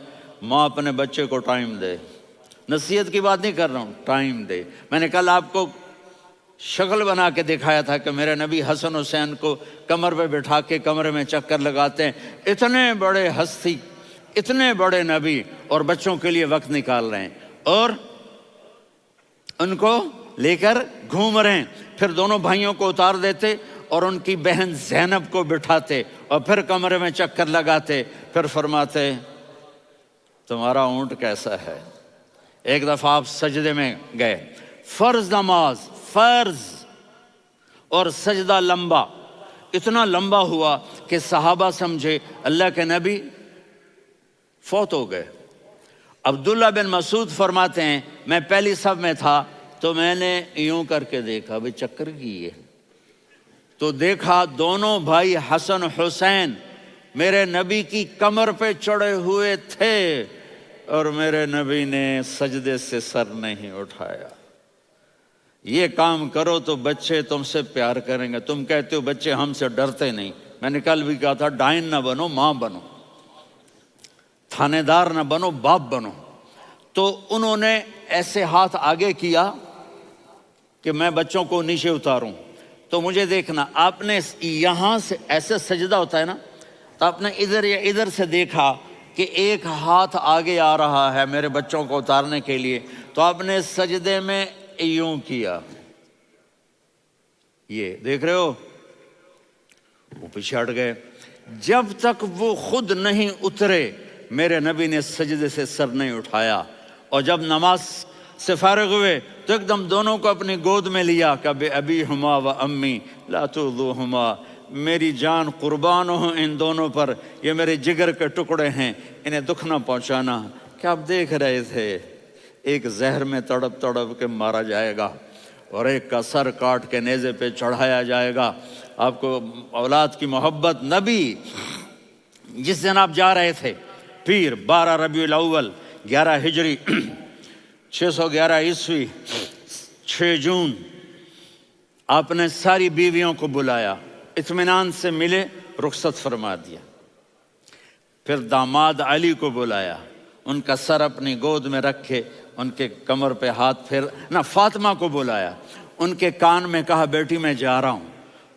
ماں اپنے بچے کو ٹائم دے. نصیحت کی بات نہیں کر رہا ہوں، ٹائم دے. میں نے کل آپ کو شکل بنا کے دکھایا تھا کہ میرے نبی حسن حسین کو کمر پہ بٹھا کے کمرے میں چکر لگاتے ہیں. اتنے بڑے ہستی، اتنے بڑے نبی، اور بچوں کے لیے وقت نکال رہے ہیں اور ان کو لے کر گھوم رہے ہیں. پھر دونوں بھائیوں کو اتار دیتے اور ان کی بہن زینب کو بٹھاتے اور پھر کمرے میں چکر لگاتے. پھر فرماتے تمہارا اونٹ کیسا ہے. ایک دفعہ آپ سجدے میں گئے، فرض نماز، فرض، اور سجدہ لمبا، اتنا لمبا ہوا کہ صحابہ سمجھے اللہ کے نبی فوت ہو گئے. عبداللہ بن مسعود فرماتے ہیں میں پہلی صف میں تھا تو میں نے یوں کر کے دیکھا، بھئی چکر کی ہے، تو دیکھا دونوں بھائی حسن حسین میرے نبی کی کمر پہ چڑھے ہوئے تھے اور میرے نبی نے سجدے سے سر نہیں اٹھایا. یہ کام کرو تو بچے تم سے پیار کریں گے. تم کہتے ہو بچے ہم سے ڈرتے نہیں. میں نے کل بھی کہا تھا ڈائن نہ بنو، ماں بنو، تھانے دار نہ بنو، باپ بنو. تو انہوں نے ایسے ہاتھ آگے کیا کہ میں بچوں کو نیچے اتاروں. تو مجھے دیکھنا، آپ نے یہاں سے ایسے سجدہ ہوتا ہے نا، تو آپ نے ادھر یا ادھر سے دیکھا کہ ایک ہاتھ آگے آ رہا ہے میرے بچوں کو اتارنے کے لیے، تو آپ نے سجدے میں یوں کیا. یہ دیکھ رہے ہو، وہ پیچھے ہٹ گئے. جب تک وہ خود نہیں اترے میرے نبی نے سجدے سے سر نہیں اٹھایا. اور جب نماز سے فارغ ہوئے تو ایک دم دونوں کو اپنی گود میں لیا کہ بے ابی ہما و امی لا تؤذوہما، میری جان قربان ہو ان دونوں پر، یہ میرے جگر کے ٹکڑے ہیں، انہیں دکھ نہ پہنچانا. کیا آپ دیکھ رہے تھے ایک زہر میں تڑپ تڑپ کے مارا جائے گا اور ایک کا سر کاٹ کے نیزے پہ چڑھایا جائے گا. آپ کو اولاد کی محبت. نبی جس دن آپ جا رہے تھے پیر 12 ربیع الاول 11 ہجری 611 عیسوی 6 جون، آپ نے ساری بیویوں کو بلایا، اطمینان سے ملے، رخصت فرما دیا. پھر داماد علی کو بلایا، ان کا سر اپنی گود میں رکھے، ان کے کمر پہ ہاتھ پھیر نہ. فاطمہ کو بلایا، ان کے کان میں کہا بیٹی میں جا رہا ہوں.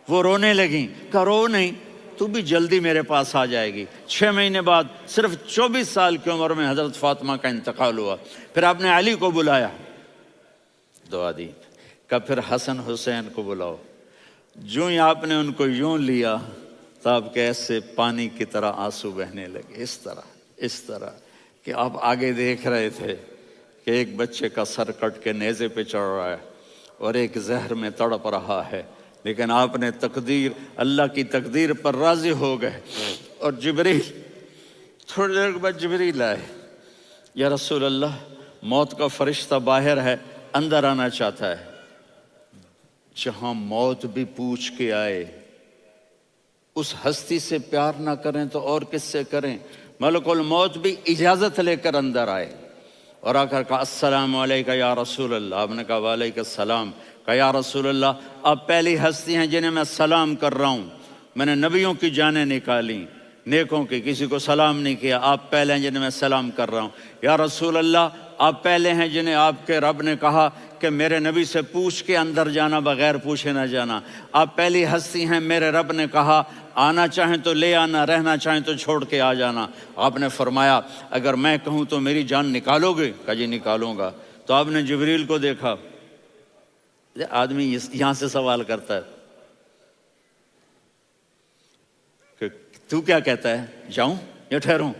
وہ رونے لگیں، کہا رو نہیں، تو بھی جلدی میرے پاس آ جائے گی. 6 مہینے بعد صرف 24 سال کی عمر میں حضرت فاطمہ کا انتقال ہوا. پھر آپ نے علی کو بلایا، دعا دی. کہ پھر حسن حسین کو بلاؤ. جو ہی آپ نے ان کو یوں لیا تو آپ کے ایسے پانی کی طرح آنسو بہنے لگے، اس طرح کہ آپ آگے دیکھ رہے تھے کہ ایک بچے کا سر کٹ کے نیزے پہ چڑھ رہا ہے اور ایک زہر میں تڑپ رہا ہے. لیکن آپ نے تقدیر، اللہ کی تقدیر پر راضی ہو گئے. اور جبریل تھوڑی دیر کے بعد جبریل آئے، یا رسول اللہ موت کا فرشتہ باہر ہے، اندر آنا چاہتا ہے. جہاں موت بھی پوچھ کے آئے، اس ہستی سے پیار نہ کریں تو اور کس سے کریں. ملک الموت بھی اجازت لے کر اندر آئے اور آ کر کہا السلام علیکہ یا رسول اللہ. آپ نے کہا وعلیکم السلام. کہا یا رسول اللہ آپ پہلی ہستی ہیں جنہیں میں سلام کر رہا ہوں. میں نے نبیوں کی جانیں نکالی، نیکوں کی، کسی کو سلام نہیں کیا، آپ پہلے ہیں جنہیں میں سلام کر رہا ہوں. یا رسول اللہ آپ پہلے ہیں جنہیں آپ کے رب نے کہا کہ میرے نبی سے پوچھ کے اندر جانا، بغیر پوچھے نہ جانا. آپ پہلی ہستی ہیں میرے رب نے کہا آنا چاہیں تو لے آنا، رہنا چاہیں تو چھوڑ کے آ جانا. آپ نے فرمایا اگر میں کہوں تو میری جان نکالو گے؟ کہا جی نکالوں گا. تو آپ نے جبریل کو دیکھا. آدمی یہاں سے سوال کرتا ہے کہ تو کیا کہتا ہے، جاؤں یا ٹھہروں؟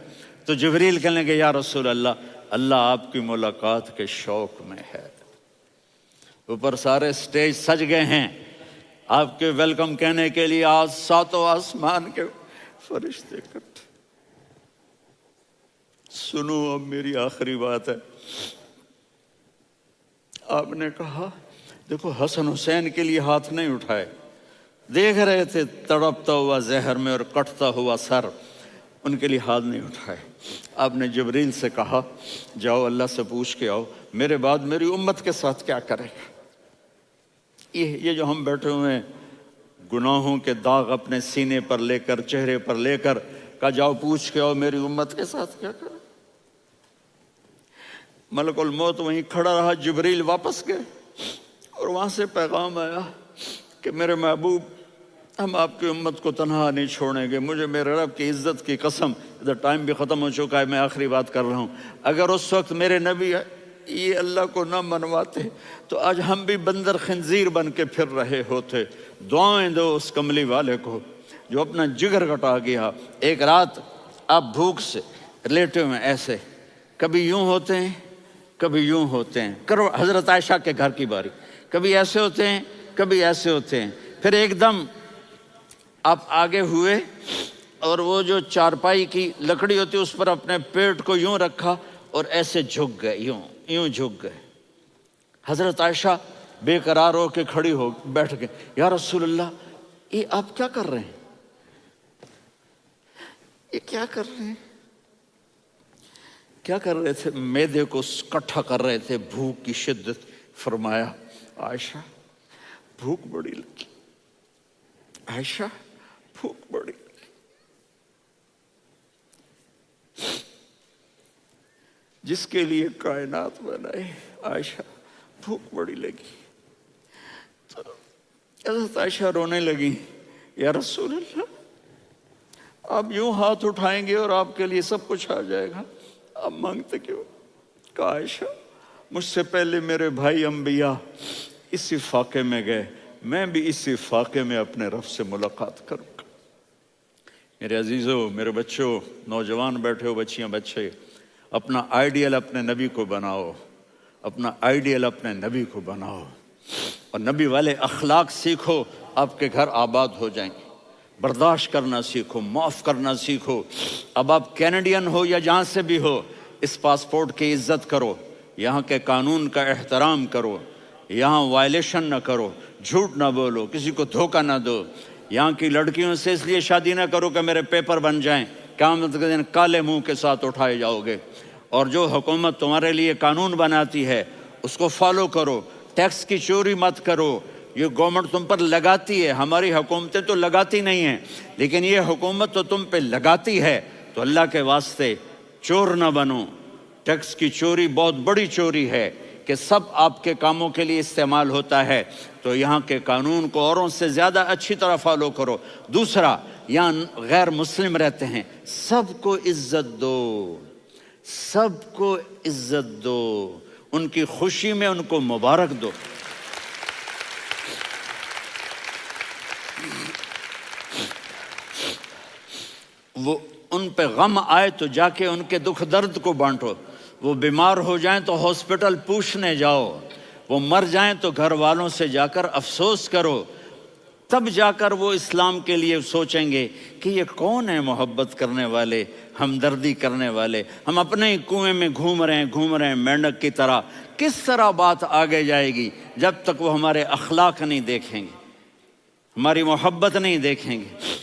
تو جبریل کہنے لگے یا رسول اللہ اللہ آپ کی ملاقات کے شوق میں ہے. اوپر سارے سٹیج سج گئے ہیں آپ کے ویلکم کہنے کے لیے. آج 7 آسمان کے فرشتے اکٹھے. سنو اب میری آخری بات ہے. آپ نے کہا دیکھو حسن حسین کے لیے ہاتھ نہیں اٹھائے، دیکھ رہے تھے تڑپتا ہوا زہر میں اور کٹتا ہوا سر، ان کے لیے ہاتھ نہیں اٹھائے. آپ نے جبریل سے کہا جاؤ اللہ سے پوچھ کے آؤ میرے بعد میری امت کے ساتھ کیا کرے گا. یہ جو ہم بیٹھے ہوئے ہیں گناہوں کے داغ اپنے سینے پر لے کر، چہرے پر لے کر، کہا جاؤ پوچھ کے آؤ میری امت کے ساتھ کیا کریں۔ ملک الموت وہیں کھڑا رہا، جبریل واپس گئے اور وہاں سے پیغام آیا کہ میرے محبوب ہم آپ کی امت کو تنہا نہیں چھوڑیں گے، مجھے میرے رب کی عزت کی قسم، ادھر ٹائم بھی ختم ہو چکا ہے، میں آخری بات کر رہا ہوں، اگر اس وقت میرے نبی یہ اللہ کو نہ منواتے تو آج ہم بھی بندر خنزیر بن کے پھر رہے ہوتے۔ دعائیں دو اس کملی والے کو جو اپنا جگر کٹا گیا۔ ایک رات آپ بھوک سے لیٹے ہوئے ایسے، کبھی یوں ہوتے ہیں کبھی یوں ہوتے ہیں، کرو حضرت عائشہ کے گھر کی باری، کبھی ایسے ہوتے ہیں کبھی ایسے ہوتے ہیں، پھر ایک دم آپ آگے ہوئے اور وہ جو چارپائی کی لکڑی ہوتی اس پر اپنے پیٹ کو یوں رکھا اور ایسے جھک گئے، یوں جھک گئے۔ حضرت عائشہ بے قرار ہو کے کھڑی ہو بیٹھ گئے، یا رسول اللہ یہ آپ کیا کر رہے ہیں؟ یہ کیا کر رہے ہیں؟ کیا کر رہے تھے؟ معدے کو کٹھا کر رہے تھے، بھوک کی شدت۔ فرمایا عائشہ بھوک بڑی لگی، عائشہ بھوک بڑی لگی۔ جس کے لیے کائنات بنائے، عائشہ بھوک بڑی لگی۔ تو حضرت عائشہ رونے لگی، یا رسول اللہ آپ یوں ہاتھ اٹھائیں گے اور آپ کے لیے سب کچھ آ جائے گا، آپ مانگتے کیوں؟ کہا عائشہ مجھ سے پہلے میرے بھائی انبیاء اسی فاقے میں گئے، میں بھی اسی فاقے میں اپنے رب سے ملاقات کروں گا۔ میرے عزیزوں، میرے بچوں، نوجوان بیٹھے ہو، بچیاں بچے، اپنا آئیڈیل اپنے نبی کو بناؤ، اپنا آئیڈیل اپنے نبی کو بناؤ اور نبی والے اخلاق سیکھو، آپ کے گھر آباد ہو جائیں گے۔ برداشت کرنا سیکھو، معاف کرنا سیکھو۔ اب آپ کینیڈین ہو یا جہاں سے بھی ہو، اس پاسپورٹ کی عزت کرو، یہاں کے قانون کا احترام کرو، یہاں وائلیشن نہ کرو، جھوٹ نہ بولو، کسی کو دھوکہ نہ دو۔ یہاں کی لڑکیوں سے اس لیے شادی نہ کرو کہ میرے پیپر بن جائیں، قیامت کے دن کالے منہ کے ساتھ اٹھائے جاؤ گے۔ اور جو حکومت تمہارے لیے قانون بناتی ہے اس کو فالو کرو، ٹیکس کی چوری مت کرو۔ یہ گورنمنٹ تم پر لگاتی ہے، ہماری حکومتیں تو لگاتی نہیں ہیں، لیکن یہ حکومت تو تم پہ لگاتی ہے، تو اللہ کے واسطے چور نہ بنو۔ ٹیکس کی چوری بہت بڑی چوری ہے کہ سب آپ کے کاموں کے لیے استعمال ہوتا ہے، تو یہاں کے قانون کو اوروں سے زیادہ اچھی طرح فالو کرو۔ دوسرا، یہاں غیر مسلم رہتے ہیں، سب کو عزت دو، سب کو عزت دو، ان کی خوشی میں ان کو مبارک دو۔ وہ ان پہ غم آئے تو جا کے ان کے دکھ درد کو بانٹو، وہ بیمار ہو جائیں تو ہاسپٹل پوچھنے جاؤ، وہ مر جائیں تو گھر والوں سے جا کر افسوس کرو، تب جا کر وہ اسلام کے لیے سوچیں گے کہ یہ کون ہے محبت کرنے والے، ہمدردی کرنے والے۔ ہم اپنے ہی کنویں میں گھوم رہے ہیں مینڈک کی طرح۔ کس طرح بات آگے جائے گی جب تک وہ ہمارے اخلاق نہیں دیکھیں گے، ہماری محبت نہیں دیکھیں گے،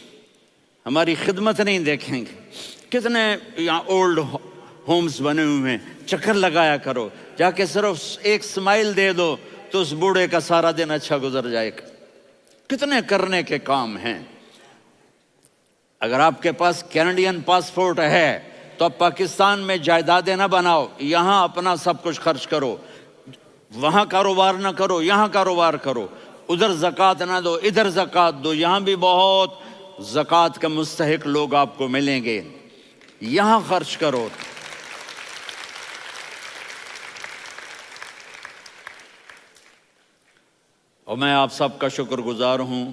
ہماری خدمت نہیں دیکھیں گے۔ کتنے یہاں اولڈ ہومز بنے ہوئے ہیں، چکر لگایا کرو، جا کے صرف ایک سمائل دے دو تو اس بوڑھے کا سارا دن اچھا گزر جائے گا۔ کتنے کرنے کے کام ہیں۔ اگر آپ کے پاس کینیڈین پاسپورٹ ہے تو اب پاکستان میں جائیدادیں نہ بناؤ، یہاں اپنا سب کچھ خرچ کرو، وہاں کاروبار نہ کرو، یہاں کاروبار کرو، ادھر زکوٰۃ نہ دو، ادھر زکوٰۃ دو، یہاں بھی بہت زکوٰۃ کے مستحق لوگ آپ کو ملیں گے، یہاں خرچ کرو۔ اور میں آپ سب کا شکر گزار ہوں،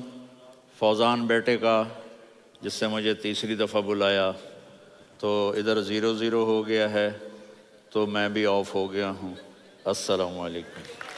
فوزان بیٹے کا، جس سے مجھے تیسری دفعہ بلایا، تو ادھر 0-0 ہو گیا ہے تو میں بھی آف ہو گیا ہوں۔ السلام علیکم۔